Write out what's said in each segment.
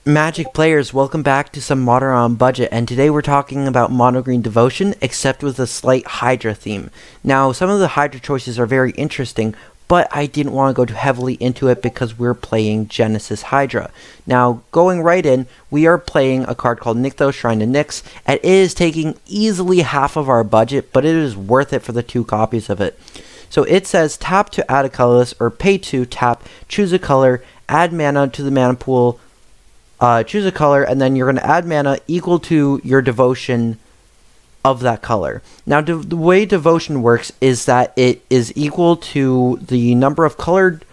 Magic players, welcome back to some Modern on Budget, and today we're talking about Mono Green Devotion, except with a slight Hydra theme. Now, some of the Hydra choices are very interesting, but I didn't want to go too heavily into it because we're playing Genesis Hydra. Now, going right in, we are playing a card called Nykthos, Shrine to Nyx, and it is taking easily half of our budget, but it is worth it for the 2 copies of it. So it says tap to add a colorless, or pay 2, tap, choose a color, add mana to the mana pool, choose a color, and then you're going to add mana equal to your devotion of that color. Now, the way devotion works is that it is equal to the number of colored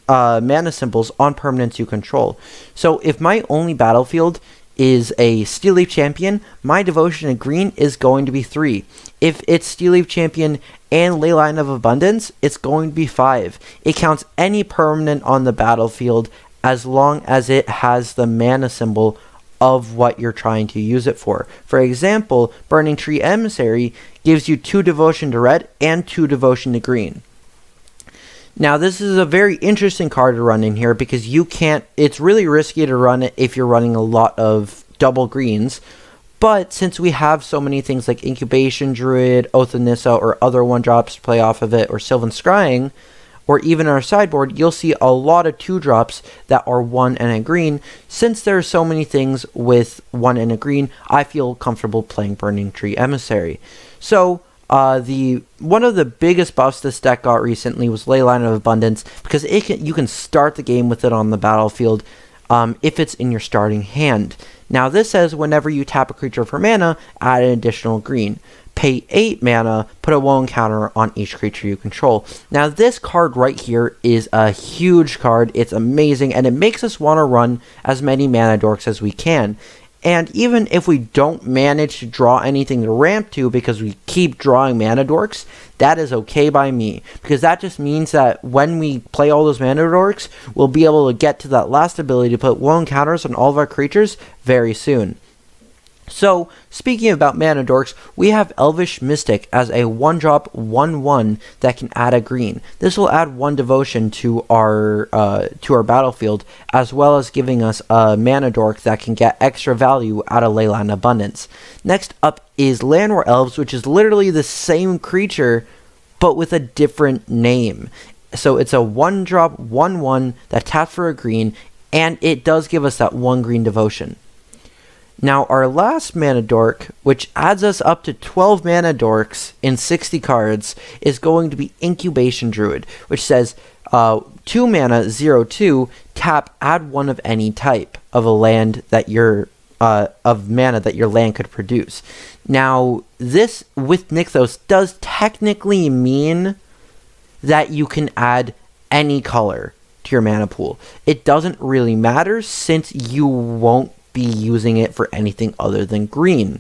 mana symbols on permanents you control. So if my only battlefield is a Steelleaf Champion, my devotion in green is going to be 3. If it's Steelleaf Champion and Leyline of Abundance, it's going to be 5. It counts any permanent on the battlefield as long as it has the mana symbol of what you're trying to use it for. For example, Burning Tree Emissary gives you 2 devotion to red and 2 devotion to green. Now, this is a very interesting card to run in here because it's really risky to run it if you're running a lot of double greens. But since we have so many things like Incubation Druid, Oath of Nissa, or other 1-drops to play off of it, or Sylvan Scrying, or even our sideboard, you'll see a lot of 2-drops that are 1 and a green. Since there are so many things with 1 and a green, I feel comfortable playing Burning Tree Emissary. So, one of the biggest buffs this deck got recently was Leyline of Abundance, because you can start the game with it on the battlefield if it's in your starting hand. Now, this says whenever you tap a creature for mana, add an additional green. Pay 8 mana, put a 1 counter on each creature you control. Now, this card right here is a huge card. It's amazing, and it makes us want to run as many mana dorks as we can. And even if we don't manage to draw anything to ramp to because we keep drawing mana dorks, that is okay by me. Because that just means that when we play all those mana dorks, we'll be able to get to that last ability to put 1 counters on all of our creatures very soon. So, speaking about mana dorks, we have Elvish Mystic as a 1-drop 1/1 that can add a green. This will add 1 devotion to our battlefield, as well as giving us a mana dork that can get extra value out of Leyline Abundance. Next up is Llanowar Elves, which is literally the same creature, but with a different name. So it's a 1-drop 1/1 that taps for a green, and it does give us that 1 green devotion. Now, our last mana dork, which adds us up to 12 mana dorks in 60 cards, is going to be Incubation Druid, which says 2 mana, 0/2, tap, add 1 of any type of a land that of mana that your land could produce. Now, this with Nykthos does technically mean that you can add any color to your mana pool. It doesn't really matter since you won't be using it for anything other than green.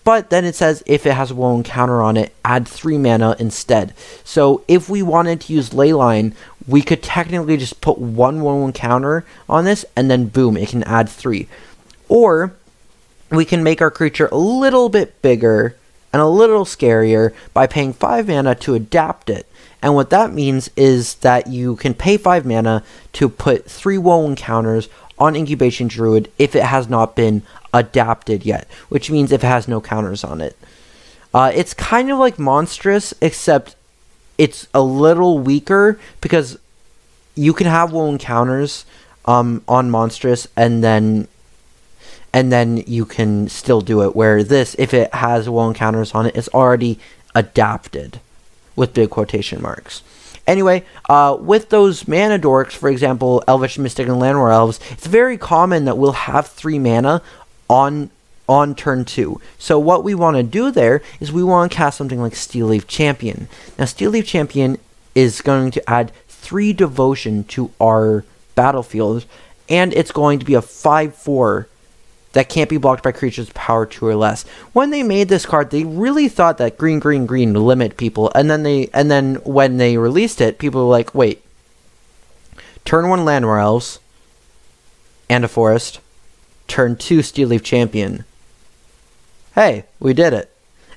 But then it says if it has 1 counter on it, add 3 mana instead. So if we wanted to use Leyline, we could technically just put 1/1 counter on this, and then boom, it can add 3. Or we can make our creature a little bit bigger and a little scarier by paying 5 mana to adapt it. And what that means is that you can pay 5 mana to put 3 1/1 counters on Incubation Druid if it has not been adapted yet, which means if it has no counters on it. It's kind of like Monstrous, except it's a little weaker because you can have 1 counters on Monstrous, and then you can still do it, where this, if it has 1 counters on it, it's already adapted with big quotation marks. Anyway, with those mana dorks, for example, Elvish Mystic and Llanowar Elves, it's very common that we'll have 3 mana on turn 2. So what we want to do there is we want to cast something like Steelleaf Champion. Now, Steelleaf Champion is going to add 3 devotion to our battlefield, and it's going to be a 5/4 that can't be blocked by creatures with power 2 or less. When they made this card, they really thought that green would limit people, and then when they released it, people were like, wait, turn 1 Llanowar Elves and a forest, turn 2 Steelleaf Champion. Hey, we did it.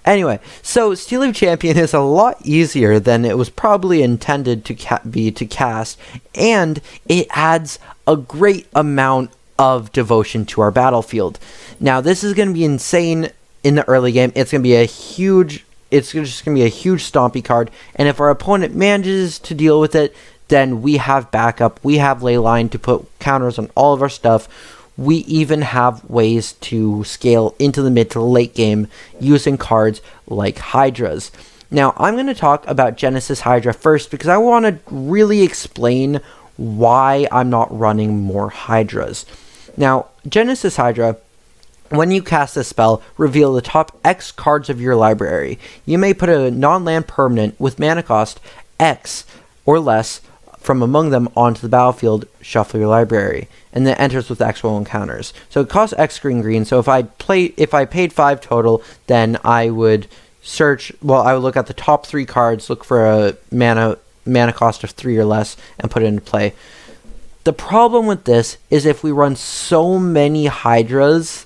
Anyway, so Steelleaf Champion is a lot easier than it was probably intended to be to cast, and it adds a great amount of devotion to our battlefield. Now, this is going to be insane in the early game. It's going to be a huge, it's just going to be a huge stompy card, and if our opponent manages to deal with it, then we have backup. We have Leyline to put counters on all of our stuff. We even have ways to scale into the mid to the late game using cards like Hydras. Now, I'm going to talk about Genesis Hydra first because I want to really explain why I'm not running more Hydras. Now, Genesis Hydra, when you cast a spell, reveal the top X cards of your library. You may put a non-land permanent with mana cost X or less from among them onto the battlefield, shuffle your library, and then enters with X encounters. So it costs X green, so if I paid 5 total, then I would I would look at the top 3 cards, look for a mana cost of 3 or less, and put it into play. The problem with this is if we run so many Hydras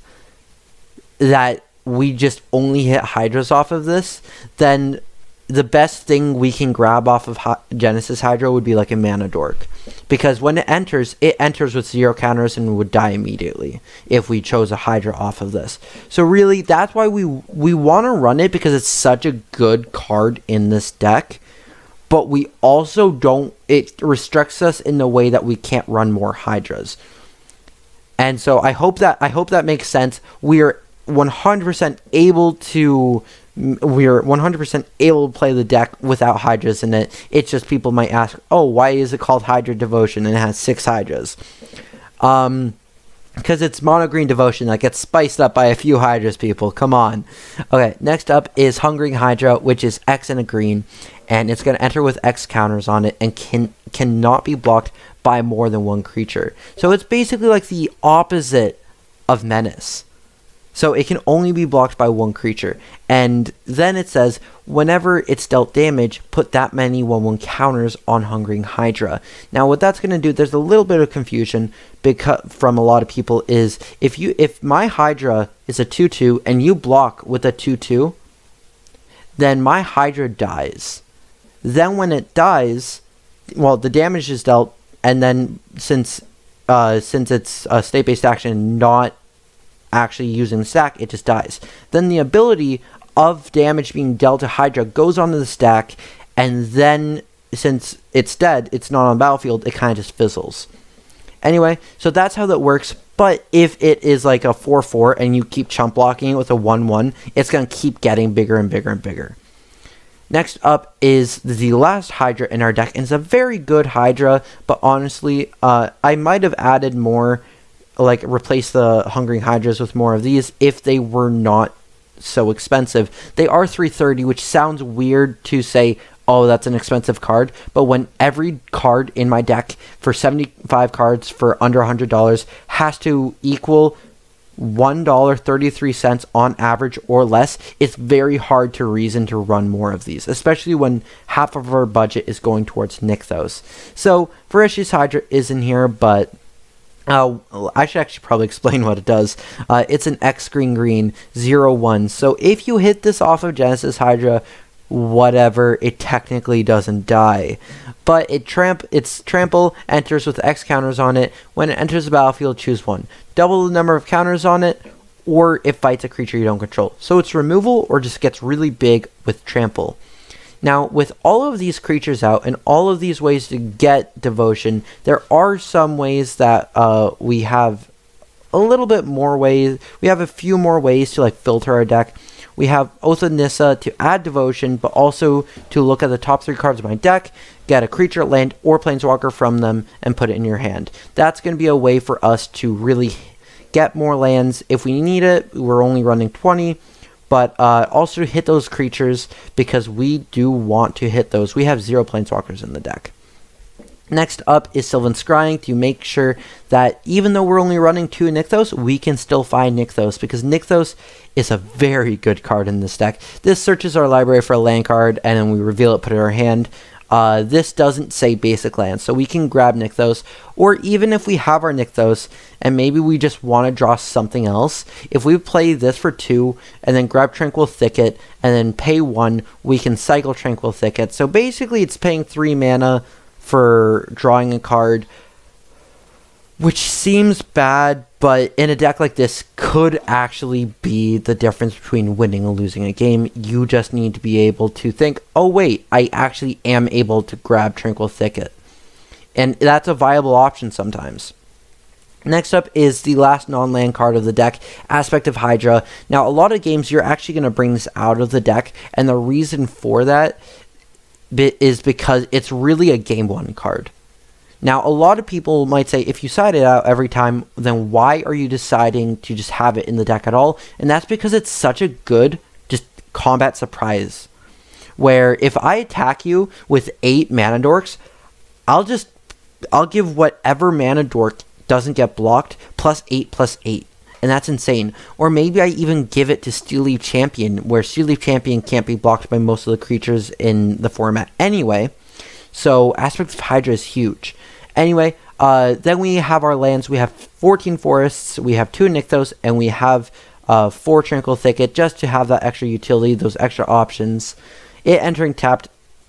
that we just only hit Hydras off of this, then the best thing we can grab off of Genesis Hydra would be like a Mana Dork. Because when it enters with 0 counters and would die immediately if we chose a Hydra off of this. So really, that's why we want to run it, because it's such a good card in this deck. But we also don't, it restricts us in the way that we can't run more Hydras. And so I hope that makes sense. We're 100% able to play the deck without Hydras in it. It's just people might ask, oh, why is it called Hydra Devotion and it has 6 Hydras? Because it's mono green Devotion that gets spiced up by a few Hydras, people. Come on. Okay, next up is Hungering Hydra, which is X and a green, and it's going to enter with X counters on it and cannot be blocked by more than 1 creature. So it's basically like the opposite of Menace. So it can only be blocked by 1 creature. And then it says, whenever it's dealt damage, put that many 1/1 counters on Hungering Hydra. Now what that's going to do, there's a little bit of confusion from a lot of people, is if my Hydra is a 2/2 and you block with a 2/2, then my Hydra dies. Then when it dies, well, the damage is dealt, and then since it's a state-based action, not actually using the stack, it just dies. Then the ability of damage being dealt to Hydra goes onto the stack, and then since it's dead, it's not on the battlefield, it kind of just fizzles. Anyway, so that's how that works. But if it is like a 4/4 and you keep chump blocking it with a 1/1, it's going to keep getting bigger and bigger and bigger. Next up is the last Hydra in our deck, and it's a very good Hydra, but honestly, I might have added more, like replace the Hungering Hydras with more of these if they were not so expensive. They are 330, which sounds weird to say, oh, that's an expensive card, but when every card in my deck for 75 cards for under $100 has to equal $1.33 on average or less, it's very hard to reason to run more of these, especially when half of our budget is going towards Nykthos. So Voracious Hydra is in here, but I should actually probably explain what it does. It's an X green 0/1. So if you hit this off of Genesis Hydra, whatever, it technically doesn't die. But its trample enters with X counters on it. When it enters the battlefield, choose 1. Double the number of counters on it, or it fights a creature you don't control. So it's removal or just gets really big with trample. Now, with all of these creatures out and all of these ways to get devotion, there are some ways that we have a little bit more ways. We have a few more ways to like filter our deck. We have Oath of Nissa to add devotion, but also to look at the top 3 cards of my deck, get a creature, land, or planeswalker from them, and put it in your hand. That's going to be a way for us to really get more lands if we need it. We're only running 20. But also hit those creatures, because we do want to hit those. We have 0 planeswalkers in the deck. Next up is Sylvan Scrying, to make sure that even though we're only running 2 Nykthos, we can still find Nykthos, because Nykthos is a very good card in this deck. This searches our library for a land card, and then we reveal it, put it in our hand. This doesn't say basic lands, so we can grab Nykthos, or even if we have our Nykthos and maybe we just want to draw something else, if we play this for 2 and then grab Tranquil Thicket and then pay 1, we can cycle Tranquil Thicket. So basically it's paying 3 mana for drawing a card, which seems bad, but in a deck like this could actually be the difference between winning and losing a game. You just need to be able to think, oh wait, I actually am able to grab Tranquil Thicket. And that's a viable option sometimes. Next up is the last non-land card of the deck, Aspect of Hydra. Now, a lot of games, you're actually going to bring this out of the deck, and the reason for that is because it's really a game 1 card. Now, a lot of people might say, if you side it out every time, then why are you deciding to just have it in the deck at all? And that's because it's such a good just combat surprise, where if I attack you with 8 mana dorks, I'll give whatever mana dork doesn't get blocked +8/+8, and that's insane. Or maybe I even give it to Steelleaf Champion, where Steelleaf Champion can't be blocked by most of the creatures in the format anyway. So Aspect of Hydra is huge. Anyway, then we have our lands. We have 14 forests, we have 2 Nykthos, and we have 4 Tranquil Thicket, just to have that extra utility, those extra options. It entering tapped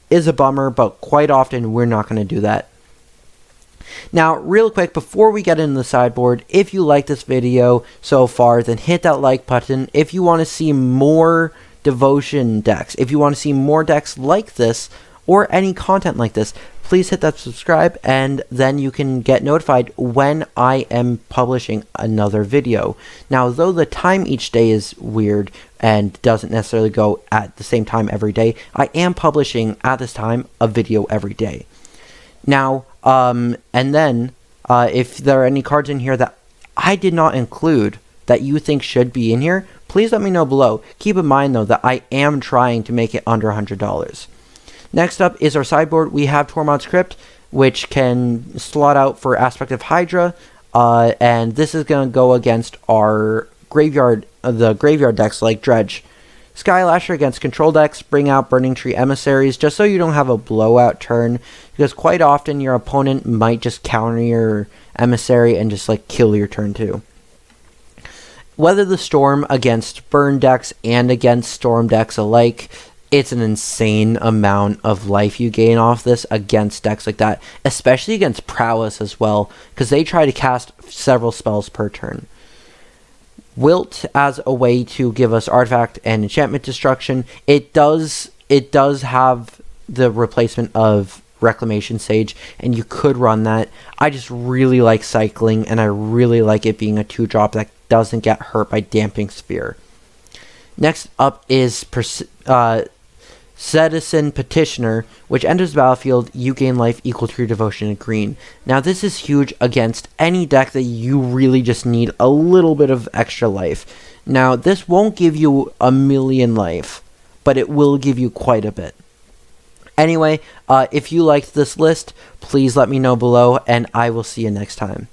is a bummer, but quite often we're not going to do that. Now, real quick, before we get into the sideboard, if you like this video so far, then hit that like button. If you want to see more devotion decks, if you want to see more decks like this, or any content like this, please hit that subscribe, and then you can get notified when I am publishing another video. Now, though the time each day is weird and doesn't necessarily go at the same time every day, I am publishing at this time a video every day. Now, and then, if there are any cards in here that I did not include that you think should be in here, please let me know below. Keep in mind, though, that I am trying to make it under $100. Next up is our sideboard. We have Tormod's Crypt, which can slot out for Aspect of Hydra, and this is going to go against our graveyard, the graveyard decks like Dredge. Skylasher against control decks, bring out Burning Tree Emissaries, just so you don't have a blowout turn, because quite often your opponent might just counter your Emissary and just like kill your turn 2. Weather the Storm against burn decks and against storm decks alike. It's an insane amount of life you gain off this against decks like that, especially against Prowess as well, because they try to cast several spells per turn. Wilt as a way to give us artifact and enchantment destruction. It does have the replacement of Reclamation Sage, and you could run that. I just really like cycling, and I really like it being a 2-drop that doesn't get hurt by Damping Sphere. Next up is Citizen Petitioner, which enters the battlefield, you gain life equal to your devotion in green. Now, this is huge against any deck that you really just need a little bit of extra life. Now, this won't give you a million life, but it will give you quite a bit. Anyway, if you liked this list, please let me know below, and I will see you next time.